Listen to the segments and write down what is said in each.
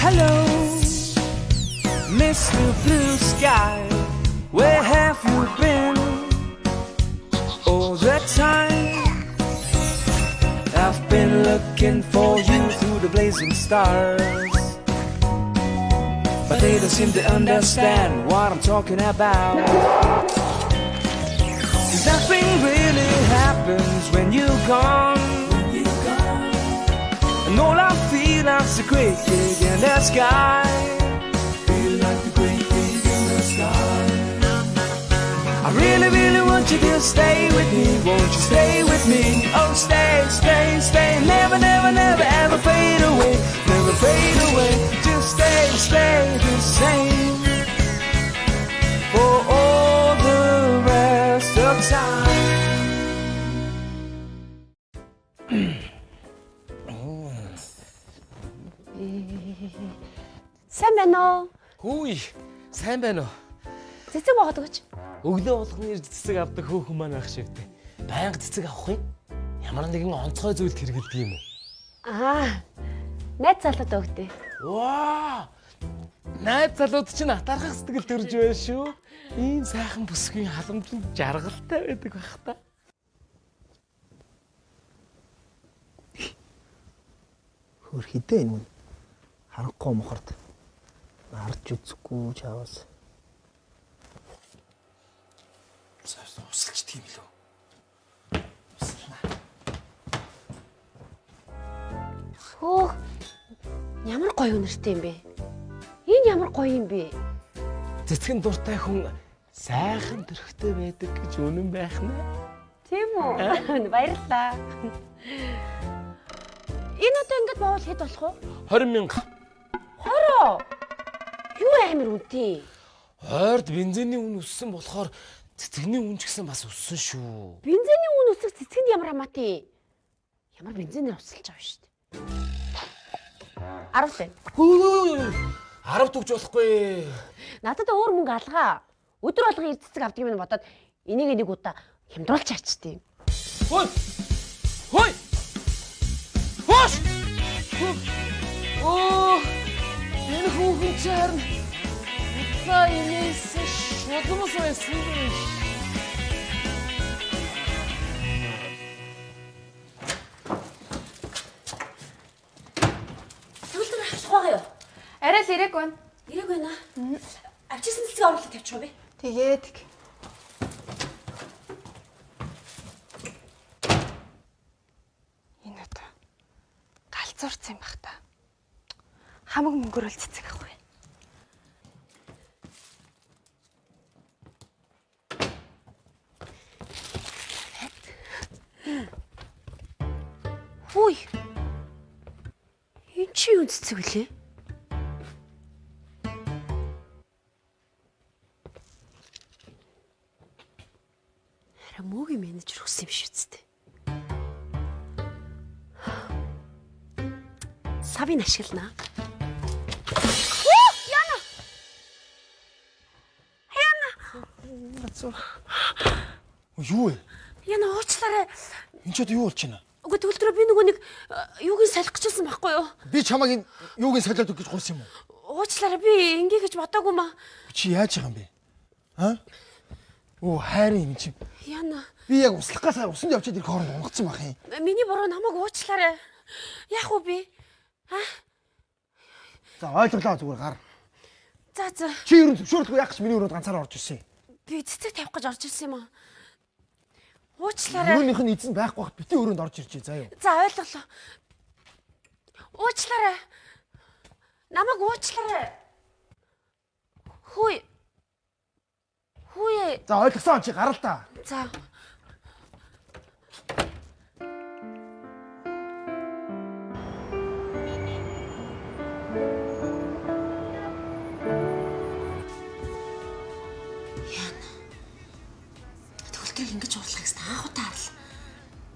Hello, Mr. Blue Sky, where have you been all the time? I've been looking for you through the blazing stars, but they don't seem to understand what I'm talking about. 'Cause nothing really happens when you're gone, and all I feel is a great gig in the sky. Feel like the great gig in the sky. I really, really want you to stay with me. Won't you stay with me? Oh, stay, stay, stay. Never, never, never, ever fade away. Never fade away. Just stay, stay the same for all the rest of time. Сайн байна уу? Хөөе, сайн байна уу? Цэцэг бохоод өгөөч. Өглөө болгон ирж цэцэг авдаг хөөхөн маань байх шивтэй. Байнга цэцэг авах юм? Ямар нэгэн онцгой зүйлд хэрэгэлдэг юм уу? Найз залууд өгдөө. Ваа! Найз залууд чинь атархах сэтгэл төрж байна шүү. Ийм сайхан бүсгийн халамжлал жаргалтай байдаг байх та. Хөр хідээ энэ мөн харахгүй мохорд харж үзэхгүй чаавас. Усалчдаг юм лөө. Хөөх. Ямар гоё үнэртэй юм бэ? Энэ ямар гоё юм бэ? Цэцгэн дуртай хүн сайхан төрхтэй байдаг гэж үнэн байх нэ. Тийм үү? Баярлалаа. Энэ одоо ингэж боол хэд болох вэ? 20,000. 20. Юу амир үнэтэй? Хойрд бензиний үн өссөн болохоор цэцэгний үн ч гэсэн бас өссөн шүү. Бензиний үн өсөх цэцгэнд ямар хамаатай? Ямар бензинээр усалж байгаа шүү дээ. 10 тань. 10 төгж болохгүй. Надад өөр мөнгө алгаа. Өдөр болгон ирд цэцэг авдаг юм бодоод энийг нэг удаа хямдруулж ачтыг. Хой! Хой! Хош! Оо! Энэ хүүхэн чарн. За инээс шугамс байсан юм. Түлдэр авчих байгаа юу? Арай л ирээгүй байна. Ирээгүй байна. Авчирсан цэцэг оруулаад тавьчих уу бэ? Тэгээд энэ одоо галзуурсан юм бах та. Хамаг мөнгөөр л цэцэг авах вэ. Хүй. Энэ чи юу цэцэг вүлээ? Харин мөгийн менежер хүссэн юм шүү дээ. Савын ашиглана. Юу вэ? Яна уучлаарай. Энд ч одоо юу болж байна? Үгүй төгөлдрөө би нөгөө нэг юуг нь салхичихсан байхгүй юу? Би чамайг юуг нь солиод өгч гуйсан юм уу? Уучлаарай би ингээ гэж бодоогүй маа. Чи яаж байгаа юм бэ? Оо хайрын юм чи. Яна. Би яг услахгаас усанд явчаад ирэх хооронд унгацсан байх юм. Миний буруу намайг уучлаарай. Яах вэ би? За ойлголоо зүгээр гар. За. Чи ерөн зөвшөөрлөхгүй яах гэж миний өрөөнд ганцаараа орж ирсэн юм. Би цэцэг тавих гэж орж ирсэн юм аа. Уучлаарай. Өрөөнийх нь эзэн байхгүй бах бити өрөөнд орж иржээ заа юу. За ойлголоо. Уучлаарай. Намайг уучлаарай. Хүй. За ойлгосон чи гарал та. За. Төгөлдрийг ингэж уурлах гэсэн анхудаа харал.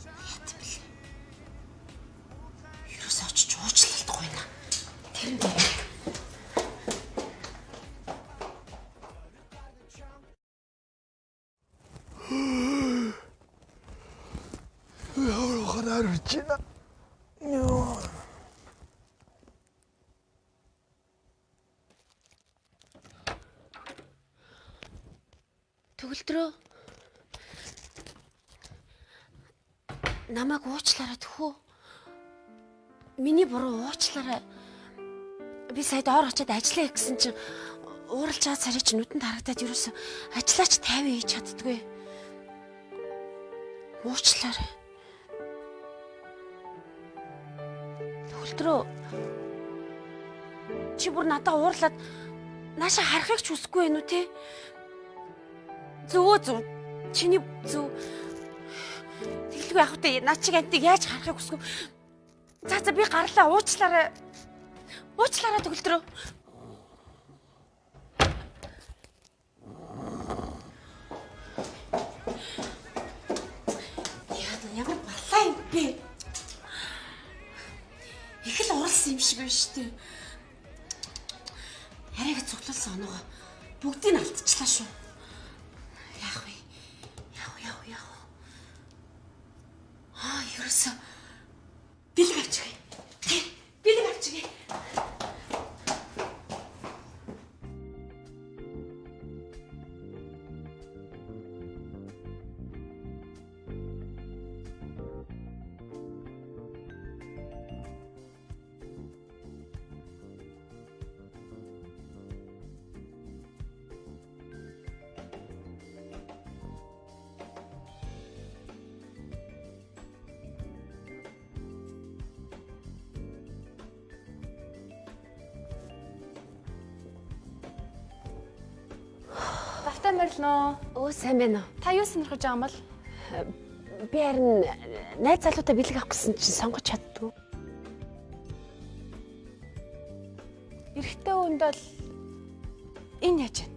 Яат юм бэл. Ерөөс очиж уучлалдахгүй наа. Тэр нь Яавар ханаар үржина. Йоо. Төгөлдрөө. Намайг уучлаарай төхөө. Миний буруу уучлаарай. Би сая доор очиад ажиллая гэсэн чинь ууралж чад сарыг чинь нүдэнд харагдаад ерөөсө ажиллаач 50 хийж чаддгүй. Уучлаарай. Төгөлдрөө. Чи бүр надад уурлаад нааша харахыг ч хүсэхгүй байх уу те? Зөв. Чиний зөв. Тэглгүй явах үү? Наа чиг амтыг яаж харахыг хүсэхгүй. За би гарлаа уучлаарай. Уучлаарай Төгөлдрөө. Ямар балаа юм бэ? Их л уралсан юм шиг байна шүү дээ. Харайг цуглуулсан оноогоо бүгдийг алдчихлаа шүү. Яах вэ? Яах. Ерөөсөө бэлэг авчихъя. Бэлэг авчихъя. Мөрлнөө. Өө сайн байна уу? Та юу сонирхож байгаа юм бол? Би харин найз залуутай бэлэг авах гэсэн чинь сонгож чаддгүй. Эрэгтэй хүнд бол энэ яаж вэ?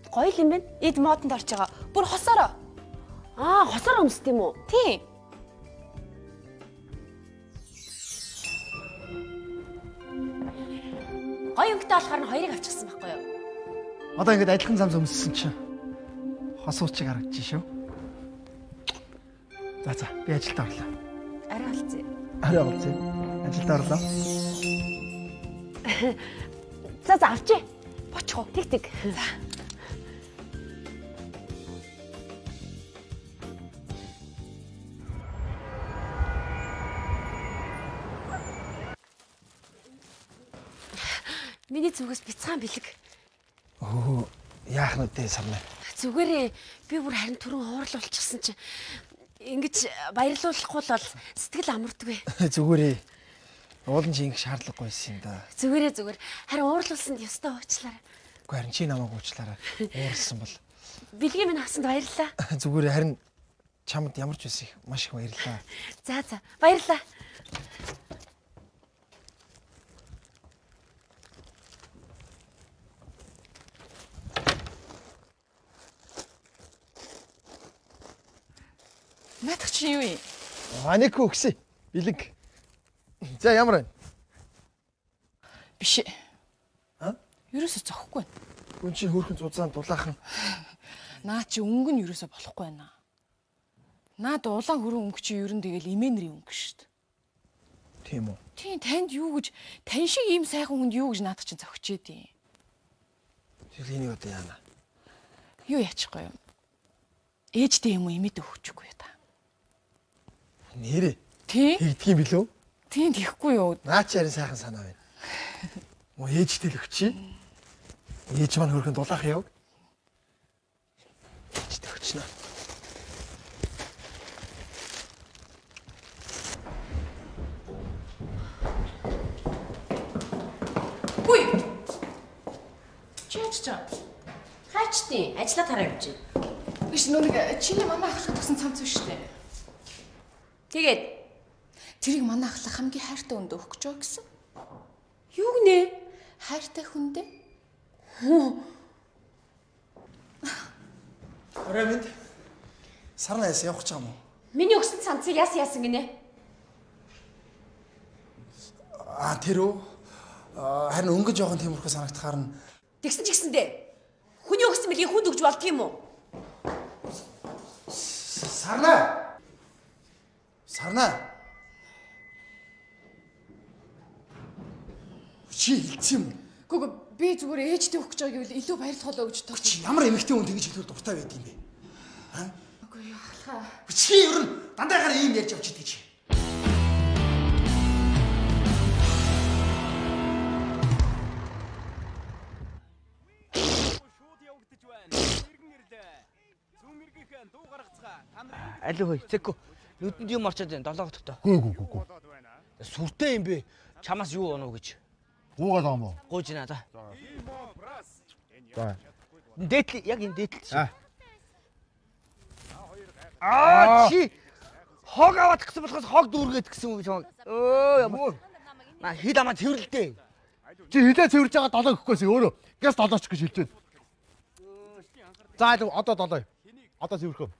Гоё л юм байна. Эд модонд орж байгаа. Бүр хосороо. Хосоор өмсд юм уу? Тийм. Гоё өнгөтэй болохоор нь хоёрыг авчихсан байхгүй юу? Одоо ингэж адилхан зам өмссөн чинь хос уучиг харагдчих шүү. За би ажилд орлоо. Арай олцъя. Ажилд орлоо. За авчи. Бочих уу? Тэг. За. Миний зүгээс бяцхан бэлэг. Яах нүдээ сарнаа. Зүгээрээ би бүр харин түрүүн хуурлуулчихсан чинь ингэж баярлуулахгүй бол сэтгэл амардгүй. Зүгээрээ. Уулын чи ингэ шаардлагагүй юм да. Зүгээр. Харин уурлуулсанд ёстой уучлаарай. Үгүй харин чи намайг уучлаарай. Ууралсан бол. Бэлгийн минь авсанд баярлалаа. Зүгээрээ харин чамд ямар ч үс их маш их баярлалаа. За баярлалаа. Наадах чи юу юм? Аник өгсөн. Бэлэг. За ямар байна? Биш. Ерөөсө зохгүй байна. Гүн чи хөөрхөн зузаан дулаахан. Наа чи өнгө нь ерөөсө болохгүй байна. Наад улаан хөрөн өнгө чи ер нь тэгэл имэнэрийн өнгө шүү дээ. Тийм үү? Тийм танд юу гэж тань шиг ийм сайхан хүнд юу гэж наадах чинь зөгчээд юм. Тэгэл энийг одоо яана. Юу яачихгүй юм? Ээжтэй юм уу имэд өгчихгүй та. Нэрээ. Тийм. Тэгдэг юм билүү? Тийм тийхгүй юу? Наа чи харин сайхан санаа байна. Moo ээжтэй л өгчий. Ээж маань хөрхөн дулаах яв. Ээжтэй өгчнө. Хүй. Чиччээ. Хаачтیں۔ Ажиллаа тараа явж байна. Биш нүг чиний манай ахлах гэсэн цамц биш үү? Тэгээд тэрийг манай ахлах хамгийн хайртай хүнд өгөх гэж байгаа гэсэн. юу гинэ? Хайртай хүндээ. Ороймэнд сарнаас явах гэж байгаа юм уу? Миний өгсөн цамцыг яасан гинэ? Тэр үү? Харин өнгө жоохон тиймэрхүү санагдахаар нь Тэгсэн ч гэсэндээ хүний өгсөн мэлийг хүнд өгж болдго юм уу? Сарнаа. Чи хэлсэн юм. Гүг би зүгээр ээжтэй өгөх гэж байгааг гэвэл илүү баярлахаа өгч тоо. Чи ямар эмэгтэй хүн тэгэж хэлэхээр дуртай байд юм бэ? Аа? Үгүй яахлаа. Чи ер нь дандаа гараа ийм ярьж авч идэг чи. Аль хөө зэкко нүдэнд юм орчод байна 7 хоттой. Гүү. Сүртэй юм бэ. Чамаас юу оноо гэж. Гуугаад байгаа юм уу? Гууж байна за. За. Дээтэл яг энэ дээтэл чи. Чи хог аваад гисэн болохоос хог дүүргээд гисэн үг чам. Өө на хил амаа цэвэрлэлтэй. Чи хилээ цэвэрж байгаа 7 гэхгүйс өөрөө. Гэс 7 ч гэж хэлдэг. За одоо 7. Одоо цэвэрхөө.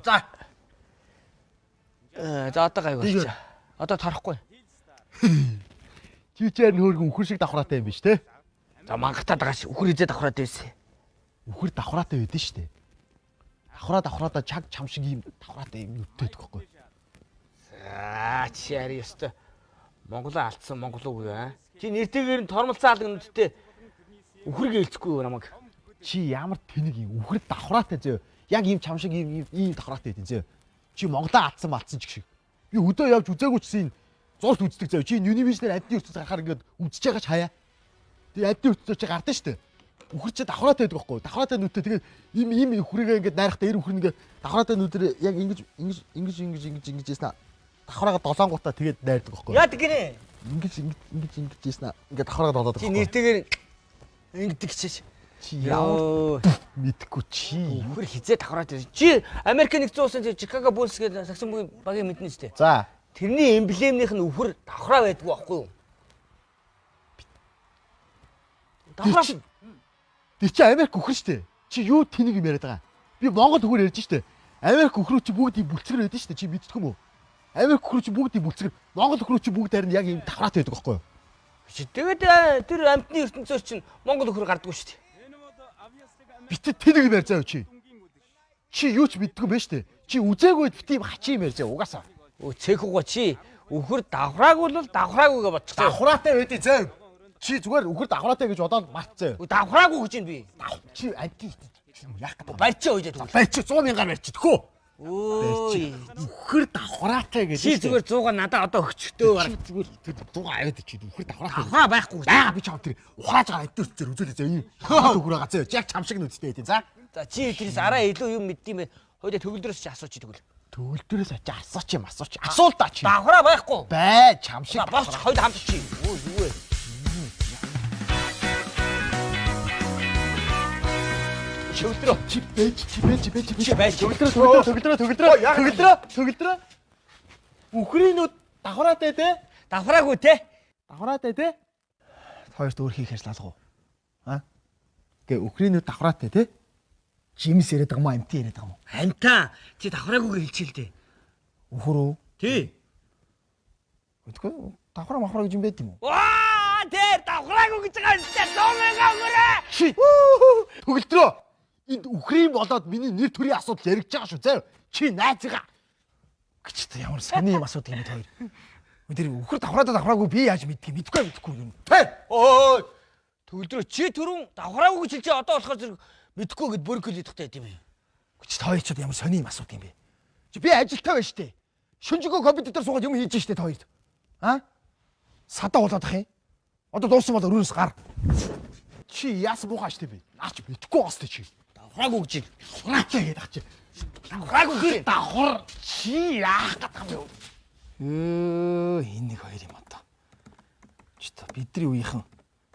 За. За одоо гайгүй. Одоо тарахгүй. Чи чээр нөөргөн үхэр шиг давхраатай юм биш те? За мангатаа дагаш үхэр хизээ давхраад байсан. Үхэр давхраатай байдэн штэ. Давхраадаа чам шиг юм давхраатай юм нүдтэйдэг байхгүй. За чи яри ёстой. Монголоо алдсан монголоо аа. Чи нэртэйгээр нь тормолцоо алга нүдтэй үхэр гэлцэхгүй намайг. Чи ямар тэнэг юм үхэр давхраатай зөө. Яг ийм чам шиг ийм давхраатай байдэн зөө. Чи Монголоо алдсан ч гэх шиг. Би өдөө явж үзээгүй чинь зурт үздэг зөө. Чи юнивизээр амтны ертөнц гарахаар ингээд үзэж байгаа ч хаяа. Тэгээ амтны ертөнц чи гардаг штэ. Үхэр чи давхраатай байдаг байхгүй. Давхраатай нүдтэй тэгээд ийм үхрийгээ ингээд найрахтаа эр үхэр ингээд давхраатай нүдээр яг ингэж яснаа. Давхраага долонгуудаа тэгээд найрдаг байхгүй. Яадаг гинэ. Ингэж яснаа. Ингээд давхраага долоод байгаа. Чи нэртэйгээр ингэдэг чиш. Чи яа мэдхгүй чи үхэр хизээ давхраад байсан. Чи Америк нэгдсэн улсын Чикаго Буллс гэдэг саксон багийн мэднэ штэ. За. Тэрний эмблемнийх нь үхэр давхраа байдгүй байхгүй юу? Давхраа. Тэр чи Америк үхэр штэ. Чи юу тэнийг юм яриад байгаа? Би Монгол үхэр ярьж штэ. Америк үхрүүд чи бүгд бүлцгэр байдаг штэ. Чи мэддэг юм уу? Америк үхрүүд чи бүгд бүлцгэр. Монгол үхрүүд чи бүгд харин яг юм давхраатай байдаг байхгүй юу? Чи тэгээд тэр амтны ертөнцөөр чинь Монгол үхэр гардаггүй штэ. Битээ тэнийг юм ярьж байгаа чи. Чи юу ч мэддэг юм байна штэ. Чи үзээгүй битээ юм хачи юм ярьж байгаа угаасаа. Цэхүүгоо чи үхэр давхраагүй бол давхраагүй гэж бодчихсон. Давхраатай байдیں۔ Зөө. Чи зүгээр үхэр давхраатай гэж бодоод мартцаа. Давхраагүй гэж юм би. Чи анти яах гэдэг. Барьчаа үйдээ. Барьчаа 100 мянгаар барьчих төхөө. Ой. Үхэр давхраатай гэж. Чи зүгээр 100-аа надад одоо өгчтөө баг. Зүгээр 100 аваад чи үхэр давхраатай. Давхраа байхгүй. Бага би чам тэр ухрааж байгаа амт өсчээр үзүүлээ зөө юм. Үхэр байгаа зөө. Яг чам шиг нүдтэй байдیں۔ За. За чи тэрээс араа илүү юм мэддэм бэ. Хойдоо төгөлдрөөс чи асууч тэгвэл. Төгөлдрөөс очиж асууч. Асуул та чи. Давхраа байхгүй. Бай чам шиг. Босч хойд хамт чи. Өө юу вэ? Төгөлдрөө. Чи байж. Төгөлдрөө. Үхрийн нүд давхраатай те? Давхраагүй те? Давхраатай те? Хоёрт өөр хийх ярьслаа уу? Аа? Гэ үхрийн нүд давхраатай те? Жимс яриад байгаа юм амт яриад байгаа юм. Амтаа чи давхраагүй хэлчихэл дээ. Үхэр үү? Тий. Үгүй давхраа гэж юм байд юм уу? Ваа, тэр давхраагүй гэж байгаа юм. 100,000 өгөрөө. Чи төгөлдрөө. Энд үхрийн болоод миний нэр төрийн асуудал яригдж байгаа шүү. Заа. Чи найзгаа. Гэч ямар сони юм асуудаг юм хоёр. Тэр үхэр давхраагүй би яаж мэдгүй юм. Ой. Төгөлдрөө чи түрүүн давхраагүй гэж хэлчихээ одоо болохоор зэрэг мэдхгүй гэд бүрхэл идэгтэй юм бэ. Гэч тоойчод ямар сони юм асуудаг юм бэ. Чи би ажилтаа байна штэ. Шүнжигөө компьютер дээр суугаад юм хийж штэ тоойд. Аа? Садаа болоод ах юм. Одоо дууссан бол өрөөс гар. Чи яас буухаа штэ би. Наач мэдхгүй бастай чи. Давхраагүй гэж. Давхраатай гэдэг чи. Давхраагүй гэж. Давхар чи яах гэдэг юм бэ? Энэ нэг хоёр юм одоо. Чи та бидний үеийнхэн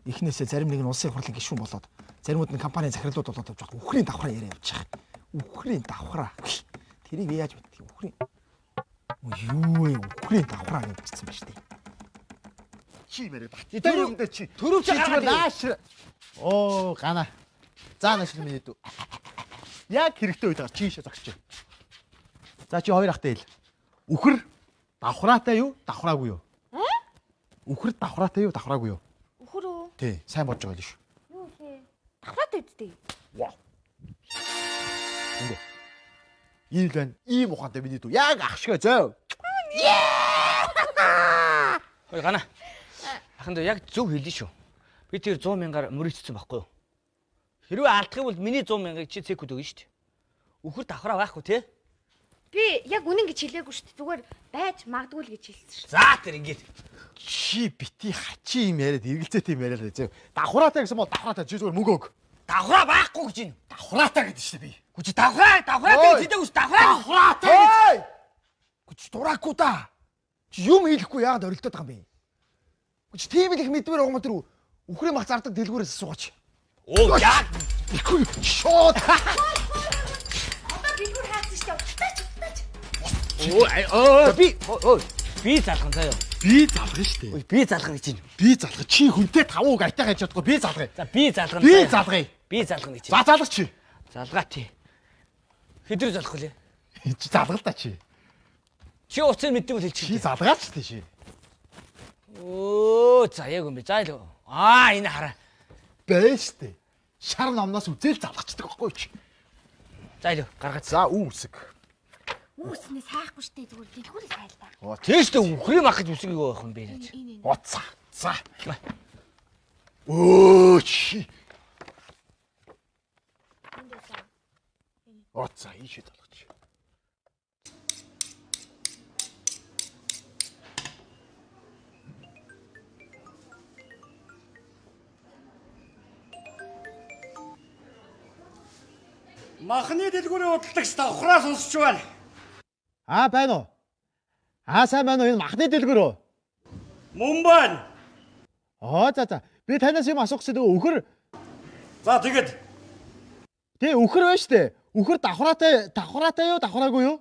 эхнээсээ зарим нэг нь улсын хурлын гишүүн болоод заримуд нь компани захирлууд болоод явж байгаа. Үхрийн давхраа яриа явж байгаа. Үхрийн давхраа. Тэрийг яаж мэдтий? Үхрийн. Юу вэ? Үхрийн давхраа гэдгийгсэн ба штэ. Чи мэрэг бат. Тэрүүндээ чи. Төрөв чи нааш. Оо, гана. За нааш минь дүү. Яг хэрэгтэй үед чийшээ зогсож. За чи хоёр ахтай хэл. Үхэр давхраатай юу? Давхраагүй юу? Үхэр давхраатай юу? Давхраагүй юу? Үхэр үү? Тий, сайн бодож байгаа л шүү. Юу вэ? Давхраатай үсттэй. Вау. Ийм л байна. Ийм ухаантай миний дүү. Яг ах шиг зөө. Ой гана. Аханд яг зөв хэлсэн шүү. Би тэр 100 мянгаар мөрөгдсөн байхгүй юу? Хэрвээ алдах юм бол миний 100 мянгыг чи цэкүүд өгнө шүү дээ. Үхэр давхраа байхгүй тий? Би яг үнэн гэж хэлээгүй шүү дээ. Зүгээр байж магадгүй л гэж хэлсэн шүү. За тэр ингэж Чи бити хачи юм яриад эргэлзээтэй юм яриад зөө. Давхраатай гэсэн бол давхраатай чи зүгээр мөнгө өг. давхраа байхгүй гэж байна. Давхраатай гэдэг шүү дээ би. Гүч давхраа гэж хэлдэг ус давхраа. Давхраатай гэж. Гүч дураагүй да. Чи юм хийхгүй яагаад орилдоод байгаа юм бэ? Гүч тийм л их мэдвэр байгаа юм тэр үхрийн мах зардаг дэлгүүрээс суугач. Оо яа. Ихгүй шууд. Одоо бигүр хаасан шүү дээ. Би залган заяа. Би залгана шүү дээ. Ой би залгана гэж байна. Би залгах. Чи хүнтэй 5 үг айтаа хайж чадахгүй. Би залгая. За би залгана. Би залгая. Би залгана гэж За байна. залгач чи. Залгаа тий. Хэдрүү залгах үлээ. Чи залгал та чи. Чи уцаа мэддэг бол Чи хэлчих. залгаач тий чи. Оо за яг юм бэ. За л. Энэ хараа. Байж тээ. Шар номноос үзэл залгачдаг байхгүй чи. За л гаргац. За үүсэг. Үүснээ сайхгүй шүү дээ. Зүгээр дэлгүүрээ сайлаа. Тийш дээ үхрийн мах гэж үсэг юу байх юм бэ? Уцаа. За. Оо чи. Уцаа ийшээ залгач. Махны дэлгүүрийн худалдагч давхраа сонсч байна. Байна уу? Сайн байна уу? Энэ махны дэлгүүр үү? Мөн байна. За. Би танаас юм асуух гэсэн үхэр. За тэгэд Тэ үхэр байна шүү дээ. Үхэр давхраатай юу, давхраагүй юу?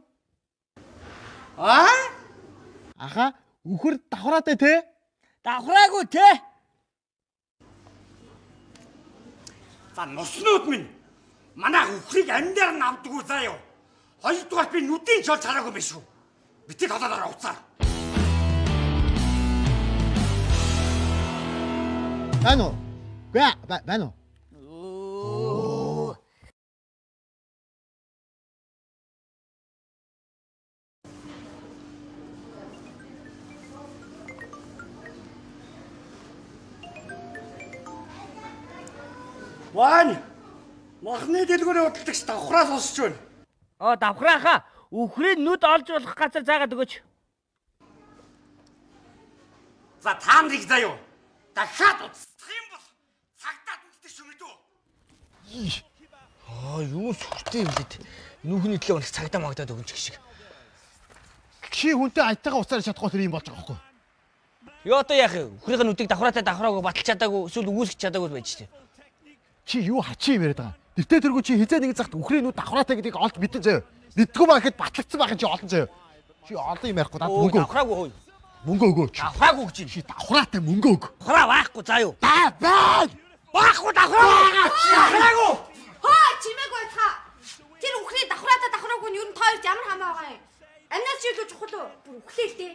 Аха, үхэр давхраатай те? Давхраагүй те. за нуснууд минь манай үхрийг амьдаар навдггүй заа юу. Хоёрдугаар би нүдийн чол цараагүй биш үү. Битээ толоороо уцаа. Байна уу? Байна уу? Вань. Махны дэлгүүрийн худалдагч давхраа сонсч байна. Давхраа үхрийн нүд олж болох газар заагаад өгөөч. За та нарыг заа юу. Дахиад уцсах юм бол цагтаа үздэг шүү мэдүү. Юу сүртэй юм бэ? Нүхний төлөө өнөх цагдаа магдаад өгөн ч гэх шиг. Чи хүнтэй айтайгаа уцаар чадахгүй тэр юм болж байгаа байхгүй юу? Юу одоо яах вэ? Үхрийн нүдийг давхраагүй баталж чадаагүй эсвэл үүсгэж чадаагүй байж тээ. Чи юу хачи юм яриад байгаа? Тэртээ тэргүй чи хизээ нэгэн цагт үхрийн нүд давхраатай гэдгийг олж мэдэн заяа. Мэддгүй ба гэхэд батлагдсан байх юм чи олон заяа. Чи олон юм ярихгүй надад мөнгө өг. Давхраагүй хөөе. Мөнгө өгөөч. Давхраагүй гэж юм. Чи давхраатай мөнгө өг. Давхраа байхгүй заа юу. Бай. Байхгүй давхраа. Давхраагүй. Хоо чимээг байцгаа. Тэр үхрийн давхраагүй нь юу н тойрч ямар хамаа байгаа юм. Амнаас чи илүү чухал уу? Бүр үхлээ л дээ.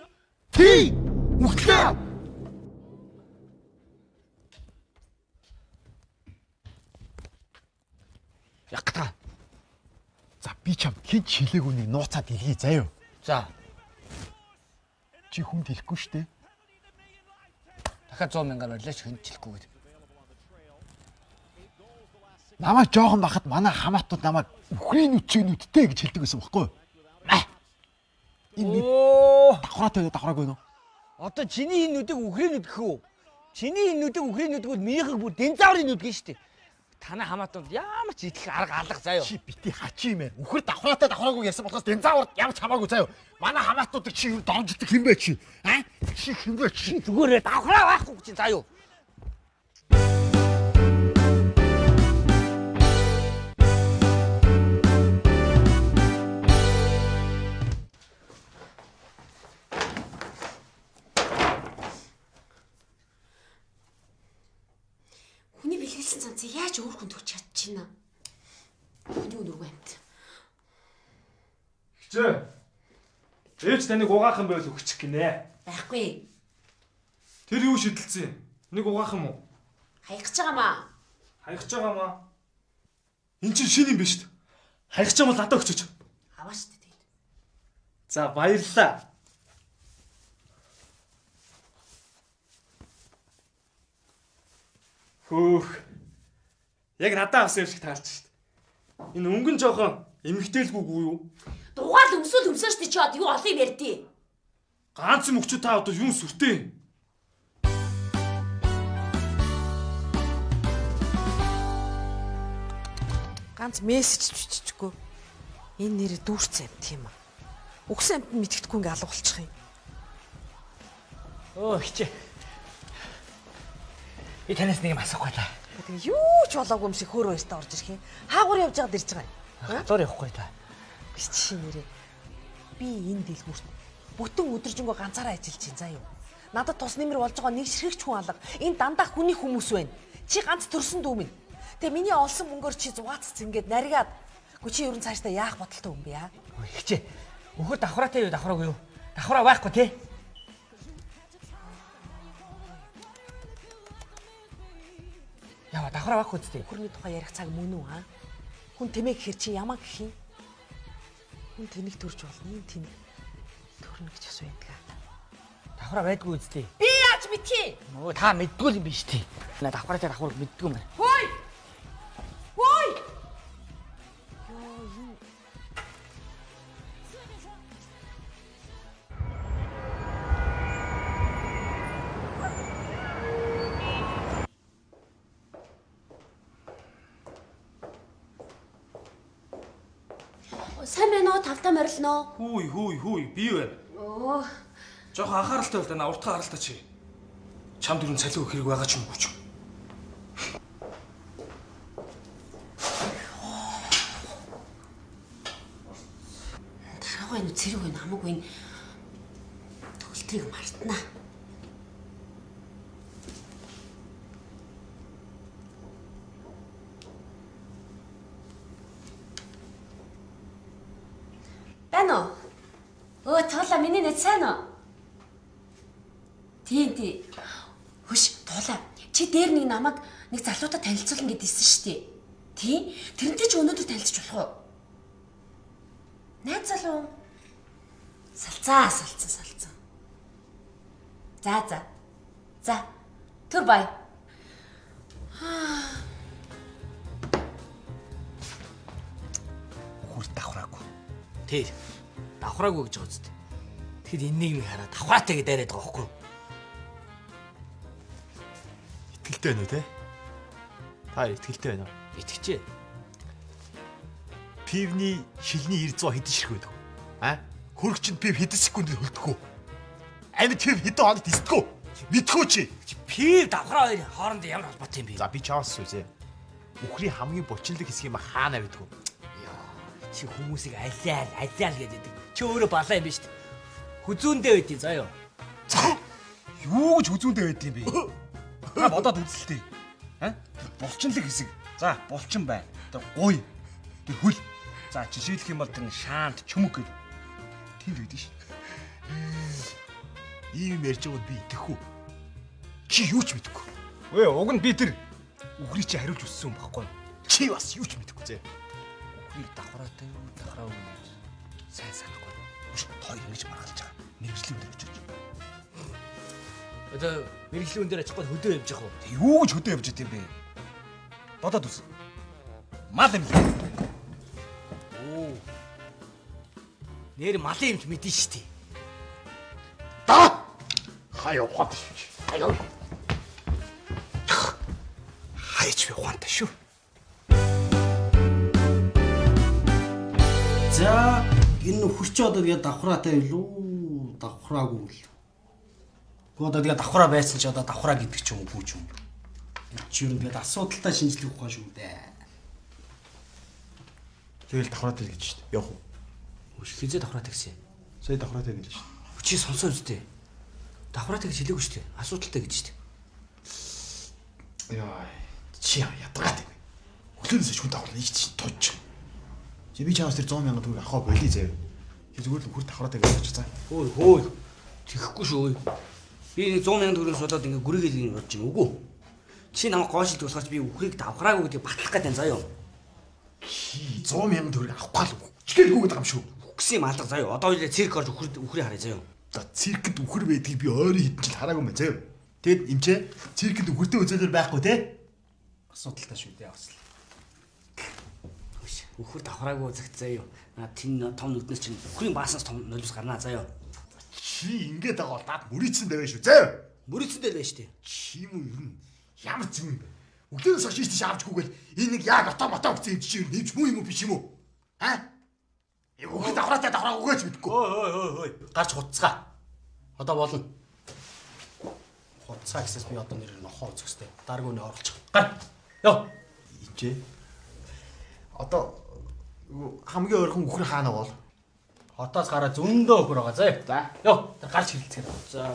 Тий. Үхлээ. Ягтаа. За би чам хэд хилээгүй нэг нууцаад илгий заяа. За. Чи хүнд хэлэхгүй шүү дээ. Дахиад 100 мянгаар барьлаач хөнчлөхгүй гэдэг. Намаа жоохон бахад манай хамаатууд намайг үхрийн нүдтэй гэж хэлдэг байсан байхгүй юу? Энэ давхраатай давхраагүй нөө. Одоо чиний энэ нүдийг үхрийн нүд гэх үү? Чиний энэ нүдийг үхрийн нүд гэвэл минийхийг бүр динзаврын нүд гэн штэ. Танай хамаатууд ямар ч идэх арга алга заяа. Чи бити хачи юм ээ. Үхэр давхраатай давхраагүй гэсэн болохоос динзаврд ямар ч хамаагүй заяа. Манай хамаатуудыг чи юу донждаг юм бэ чи? Чи хэм бэ чи? Зүгээрээ давхраа байхгүй гэж заяа. Хүний бэлгэлсэн цанцыг яаж өөр хүнд өгч чадчихна? Хүний өнөргүй амт. Хичээ. Ээж таныг угаах юм байвал өгчих гинэ. Байхгүй. Тэр юу шидэлцэн? Нэг угаах юм уу? Хаягч байгаамаа. Хаягч байгаамаа. Энд чинь шин юм биш үү? Хаягч юм бол надад өгчөөч. Аваа штэ тэгээд. За баярлалаа. Хөөх. Яг надад авсан юм шиг таарч шít. Энэ өнгөн жоохон эмгтээлгүй юу? Дугаал өмсөж тий чи од юу олон юм ярьдээ. Ганц юм өгч та одоо юу сүртэй? Ганц мессеж биччихгүй. Энэ нэрээ дүүрсэн юм тийм аа. Үгсэн амт нь мэдгэдэггүй ингээ алга болчих юм. Өө хичээ. Би танаас нэг юм асуухгүй та. Тэгээ юу ч болоогүй юм шиг хөөрөө өстө орж ирэх юм. Хаагур явж байгаад ирж байгаа. Зур явахгүй та. Биш чи нэрээ. Би энэ дэлгүүрт бүтэн өдөржингөө ганцаараа ажиллаж чинь заа юу. Надад тус нэмэр болж байгаа нэг ширхэгч хүн алга. Энэ дандаа хүний хүмүүс байна. Чи ганц төрсөн дүү минь. Тэгээ миний олсон мөнгөөр чи зугаацц ингээд наригаад. Гү чи ерөн цаашдаа яах бодолтой юм бэ аа? Хичээ. Өхөр давхраатай юу давхраагүй юу? Давхраа байхгүй те. Яа давхраа байхгүй үстэй. Хүрний тухай ярих цаг мөн үү аа? Хүн тэмээ гэхэр чи ямаа гэх юм? Хүн тэнэг төрж болно. Энэ тэнэг төрнө гэж бас байдаг. Давхраа байдгүй үстэй. Би яаж мэдхий? Өө та мэдгүй юм биш тий. На давхраатай давхраг мэдгүй юм байна. Хөөй! Хөөй! Сайн байна уу? Тавтаа морилно. Хүй би байна. Оо. Жохон анхааралтай бол та уртхан харалтай чи. Чам дөрөв цалин өгөх хэрэг байгаа ч юм уу ч. Тараагүй энэ цэрэг байна хамаагүй энэ төгөлтрийг мартнаа. Байна уу? Өө Туула миний нэт сайн уу? Тий. Хөш Туула чи дээр нэг намайг нэг залуутай танилцуулна гэдээсэн шүү дээ. Тий? Тэрнтэй ч өнөөдөр танилцж болох уу? Найз залуу. Салцаа. За. Түр бай. Өхөр давхраагүй. Тий. Давхраагүй гэж байгаа үстэй. Тэгэхэд энэ нийгмийг хараад давхраатай гэдээ яриад байгаа байхгүй юу? Итгэлтэй байна уу те? Та итгэлтэй байна уу? Итгэжээ. Пивний шилний 900 хэдэн ширхэг байдаг. Аа? Хөрөгчөнд пив хэдэн секундэд хөлдөгөө. Амьд пив хэдэн хоногт эсдэгөө. Мэдхүү чи. Пив давхраа хоёр хооронд ямар холбоотой юм бэ? За би чаас үзье. Үхрийн хамгийн булчинлаг хэсэг юм хаана байдгүй. Чи хүмүүсийг алиал гэдэг. Чи өөрөө балаа юм биш үү? Хүзүүндээ байдیں۔ Заа юу. Юу гэж хүзүүндээ байд юм бэ? Та бодоод үзэлтэй. Булчинлаг хэсэг. За, булчин бай. Тэр гуй. Тэр хөл. За, жишээлх юм бол тэр шаант чөмөг гэдэг. Тэнд байдیں۔ Ш. Ийм ярьж байгаад би итгэхгүй. Чи юу ч мэдэхгүй. Өө, уг нь би тэр Үхрий чи хариулж өссөн юм баггүй. Чи бас юу ч мэдэхгүй зэ. Үхрийг давхраатай юу, давхраагүй юу? сайн санахгүй. Үш хоёр ингэж маргалж байгаа. Мэргэжлийн өндөр очиж. Одоо мэргэжлийн өндөр очихгүй хөдөө явж явах уу? Юу гэж хөдөө явж идэв юм бэ? Бодоод үз. Мал юм лээ. Оо. Нэр малын юмч мэдэн шүү дээ. Да. Хаяа ухаад шүү. Хаяа. Хайч би ухаантай шүү. За энэ хурч одоо тэгээ давхраатай юу? Давхраагүй л. Гэхдээ одоо тэгээ давхраа байсан ч одоо давхраа гэдэг ч юм уу бүү ч юм. Чи юу тэгээд асуудалтай шинжлэх ухаан шүү дээ. Тэгэл давхраатай л гэж шүү дээ. Явах уу? Хөш хизээ давхраатай гэсэн. Сая давхраатай гэж шүү дээ. Чи сонсоо үстэй. Давхраатай гэж хэлээгүй шүү дээ. Асуудалтай гэж шүү дээ. Яа. Чи ядаргаад юм. Хөлөөс хүн давхраа нэг чинь тууч. Чи би чамаас тэр 100,000 төгрөг авах болий заяа. Чи зүгээр л хөр давхраатай гэж очих цаа. Хөөе. Тэхгүй шүү. Би 100,000 төгрөг суудаад ингээ гүрээгээл бодож юм үгүй. Чи намайг гоошлт тусгаач би үхрийг давхраагүй гэдгийг батлах гэдэг заяа. 100,000 төгрөг авахгүй л үхчихэлгүй гэдэг юм шүү. Үхсэн юм алга заяа. Одоо үл цирк орж үхрийг харъя заяа. За циркэд үхэр байдгийг би ойрын хэдэн жил хараагүй мэн заяа. Тэгэд эмчээ циркэд үхэртэй үзэлэр байхгүй те. Асуудалтай шүү дээ бас. Үхэр давхраагүй зэгцээ юу. Тэн том нүднээс чинь үхрийн бааснаас том нулимс гарнаа заяа. Чи ингээд байгаа бол даад мөрийцэн даваа шүү заяа. Мөрийцэн дээр л шүү дээ. Чи юм ер нь ямар зүг юм бэ? Өглөөс хойш тийш авчгүйгээл энэ нэг яг ото гэсэн юм чи нэвч мүү юм уу биш юм уу? Аа? Үхэр давхраагүй гэж мэдгүй. Ой. Гарч хуцгаа. Одоо болно. Хуцгаа гэсээс би одоо нэрээр нохоо үзэхтэй. Дараагүй нэ оруулчих. Гар. Йоо. Ичээ. Одоо хамгийн ойрхон үхэр хаана бол? Хотоос гараа зөндөө өхөр байгаа заа. За. Йоо. Тэр гарч хэрэлцгээд байна. За.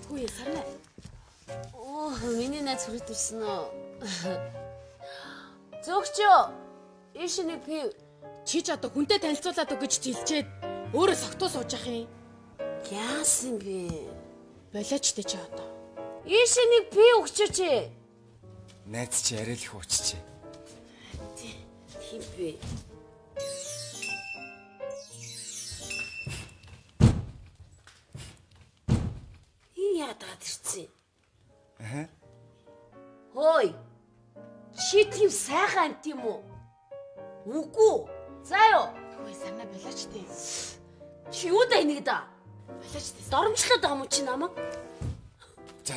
Хөөе сарна. Миний найз хүрээд ирсэн үү? Зөөгчөө. Ийш нэг пив. Чи ч одоо хүнтэй танилцуулаад үг гэж зилчээд өөрөө согтуу сууж ах юм. Яасан бэ? Болооч дээ чи одоо. Ийш нэг пив өгчөөч. Найз чи арай л их ууччих. Тийм бэ. Яагаад ирсэн? Хөөе. Чи тийм сайхан амт юм уу? Үгүй. Заа юу? Хөөе санаа болооч дээ. Чи юу да энийг да? Болооч дээ. Доромжлоод байгаа юм чи намайг? За.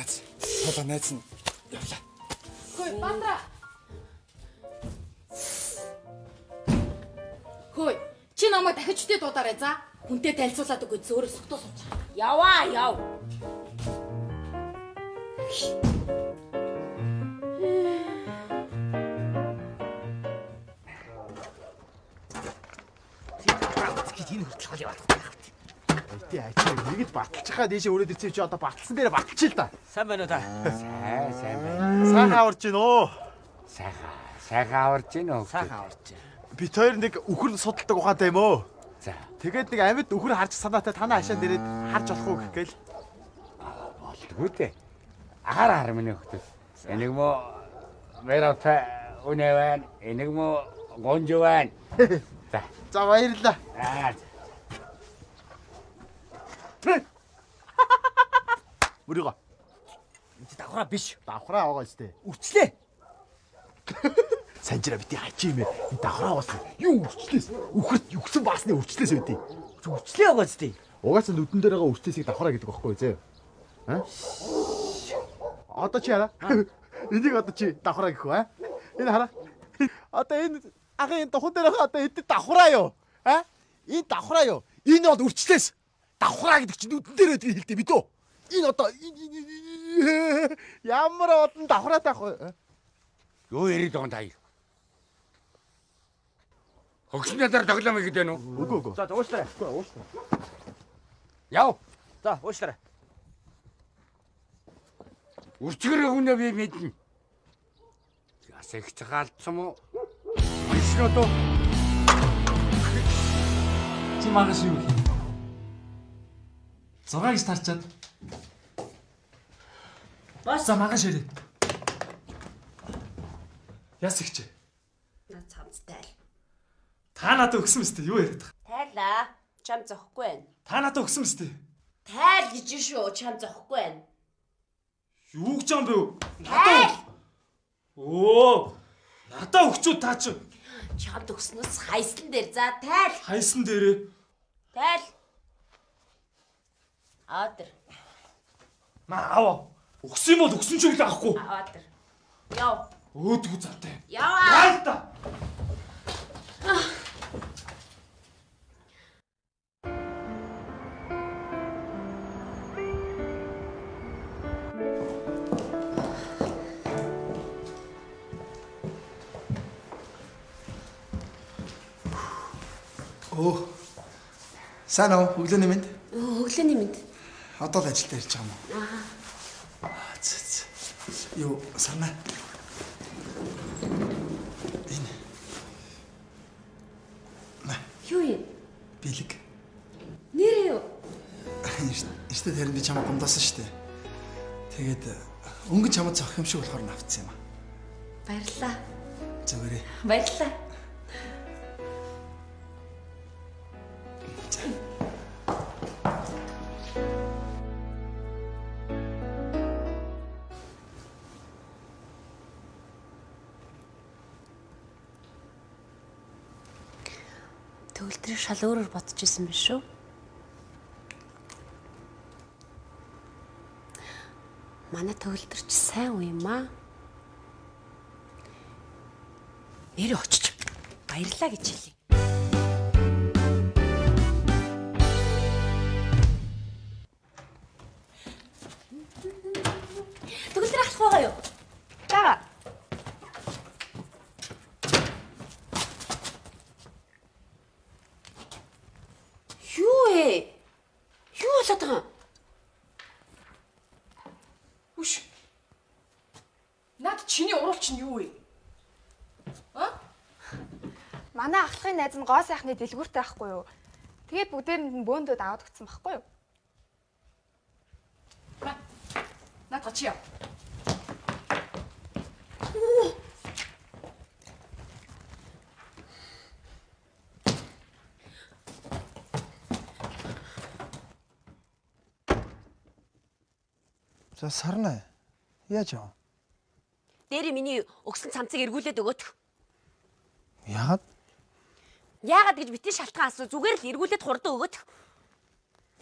Одоо найз нь явлаа. Хөөе бандра. Хөөе чи намайг дахиж үтээ дуудаарай за. Хүнтэй танилцуулаад өгөөд зөөрөө согтуу сууж. Яваа яв. Энэ хүртэл хол яваад. Тий ачаа нэгэд баталчихаа дээшээ өрөөд ирсэн чи одоо баталсан дээр баталчих л да. Сайн байна уу та? Сайн байна. Сайхан аварч гин өө. Сайхан аварч гин үү? Сайхан аварч. Бид хоёр нэг үхэр судалдаг ухаантай юм өө. За. Тэгээд нэг амьд үхэр харж санаатай танаа хашаанд ирээд харж болох уу гэхгээл. Болдгоо дээ. Ахаар миний хөлтөс. Энийг мо мерота унэвэн, энийг мо гонжвэн. За. За баярлалаа. Мөрийгөө. Энд давхраа биш. Давхраа байгаа ч дээ. Үрчлээ. Санжира бити хачи юм. Энэ давхраа бас юу үрчлээс? Үхэрт югсэн баасны үрчлээс үүдээ. Үрчлээ байгаа ч дээ. Угаасаа нүдэн дээр байгаа үрчлээсийг давхраа гэдэг байхгүй зөө. Аа? Одоо чи хараа. Энийг одоо чи давхраа гэх үү аа? Энэ хараа. Одоо энэ ахын тухайн дээр байгаа одоо эд давхраа юу? Аа? Энэ давхраа юу? Энэ бол үрчлээс. Давхраа гэдэг чинь нүдэн дээр байдаг хэлдэг бид үү? Энэ одоо ямар олон давхраатай ах вэ? Юу ярид байгаа та хоёр? Хогсны дараа тоглоом хийгээд байна уу? Үгүй. За уушлаарай. Уушлаа. Яв. За уушлаарай. Үрчгэр өгнө би мэднэ. Яс их цагаалцсан мó. Машиноо. Чи магаш юу хий? 6-ыг старчаад. Бас За магаш ирээ. Яс ихчээ. наа цамцтай. Та надад өгсөн мэт юу яриад байгаа? Тайлаа. Чам зохгүй байна. Та надад өгсөн мэт. Тайл гэж шүү. Чам зохгүй байна. Юу гэж юм бэ? Тайл. Оо. Надаа өгчүүд та чи. Чамд өгснөөс хайсан дээр. За тайл. Хайсан дээрээ. Тайл. Аадэр. Аваа. Өгсөн юм бол өгсөн ч үгүй авахгүй. Аадэр. Яв. Өөдгөө завтай. Яваа. Яа та. Оо. Сайн уу? Өглөөний мэнд. Өглөөний мэнд. Одоо л ажилдаа ирж байгаа юм уу? Аа. Юу санаа. Юу юм? Бэлэг. Өчтөд харин би чамд гомдоосон шүү дээ. Тэгээд өнгө чамд зовх юм шиг болохоор навцсан юм аа. Баярлалаа. Зүгээрээ. Баярлалаа. Төгөлдрийг шал өөрөөр бодож исэн биш үү? Манай төгөлдөр ч сайн уу юм аа? Нэрээ очиж баярлаа гэж хэлье. Төгөлдөр алах байгаа юу? Бага. Юу болоод байгаа юм? Үш. Наад чиний уруулч нь юу вэ? Манай ахлахын найз нь гоо сайхны дэлгүүртэй байхгүй юу? Тэгээд бүгдээрэнд нь бөөндөө даваад өгсөн байхгүй юу? Наад чи яа. За Сарна. Яаж яав? Дээр миний өгсөн цамцыг эргүүлээд өгөөд. Яагаад? Яагаад гэж битэн шалтгаан асуу. Зүгээр л эргүүлээд хурдан өгөөд.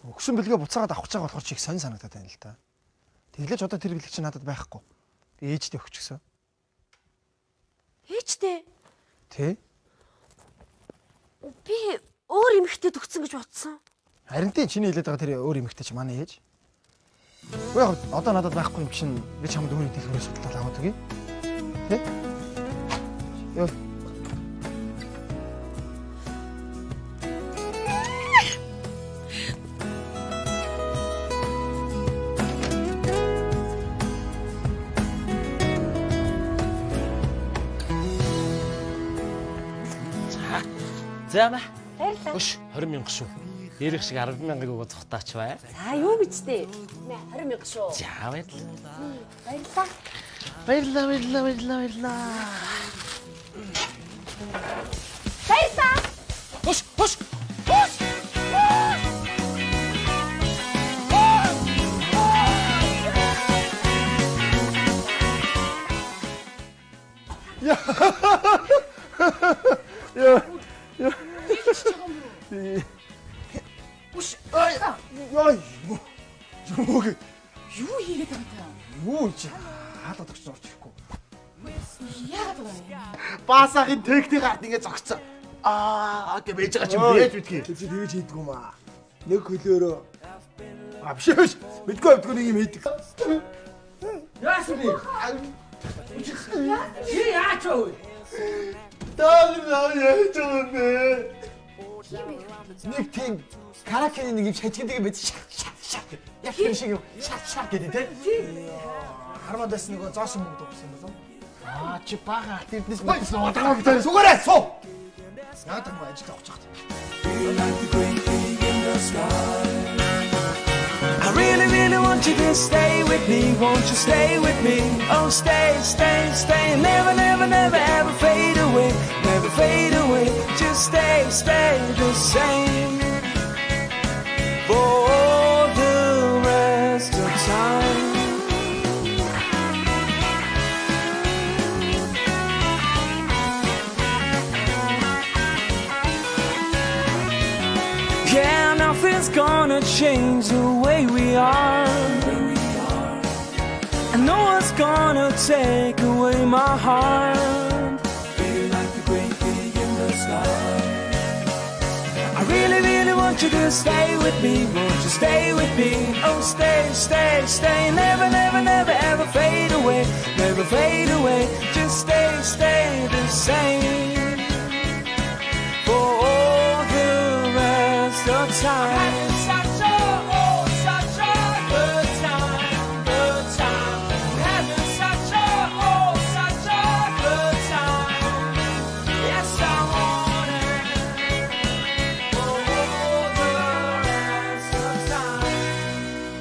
Өгсөн бэлгээ буцаагаад авах гэж байгаа болохоор чи их сонь санагдаад байна л да. Тэглэж одоо тэр бэлэг чи надад байхгүй. Би ээжтэй өгч гисэн. Ээжтэй? Тэ? Би өөр эмэгтэйд өгсөн гэж бодсон. Харин тийм чиний хэлээд байгаа тэр өөр эмэгтэй чи манай ээж. Уу яг одоо надад байхгүй юм чинь би чамд өөрийн дэлгүүрээс судалаад аваад өгье. Тэ? Ёо. За маа. Баярлалаа. Өш 20,000 шүү. Дээрх шиг 10,000-ыг өгөө зүхтаач бай. За юу бичтэй? 20,000 шүү. За баярлалаа. Баярлалаа. Баярлалаа. Баярлалаа. Хөш. Үш. Ай. Юу хийгээд байгаа юм? Юу чи хаалт өгч орч ирэхгүй. Яагаад байгаа юм? Баасаахын техник арт ингэ зогцсон. Гэ бэж байгаа чи бэж битгий. Чи тэгэж хийдэг юм аа. Нэг хөлөөрөө биш. Мэдгүй нэг юм хийдэг. Яасан бэ? Чи яач вэ? Таа яаж вэ? Нэг тийм карактерийн нэг юм шажигдаг юм байж шат. Яг тийм шиг юм шат гэдэг тий. Хармадас нөгөө зоосон мөнгө өгсөн болов. Чи бага тэрнээс мэдсэн Удаа гэдэг сугаарай суу. Яагаад юм ажил авах чад. I really, really want you to stay with me. Won't you stay with me? Oh, stay, stay, stay. Never, never, never, ever fade away. Never fade away. Just stay, stay the same. For the rest of time. Yeah, nothing's gonna change the way we are. And no one's gonna take away my heart. Feel like the great gig in the sky. I really, really want you to stay with me. Won't you stay with me? Oh, stay, stay, stay. Never, never, never, ever fade away. Never fade away. Just stay, stay the same. For all the rest of time. Such a good time. Having such a good time. Yes, I want it. For all the rest of time.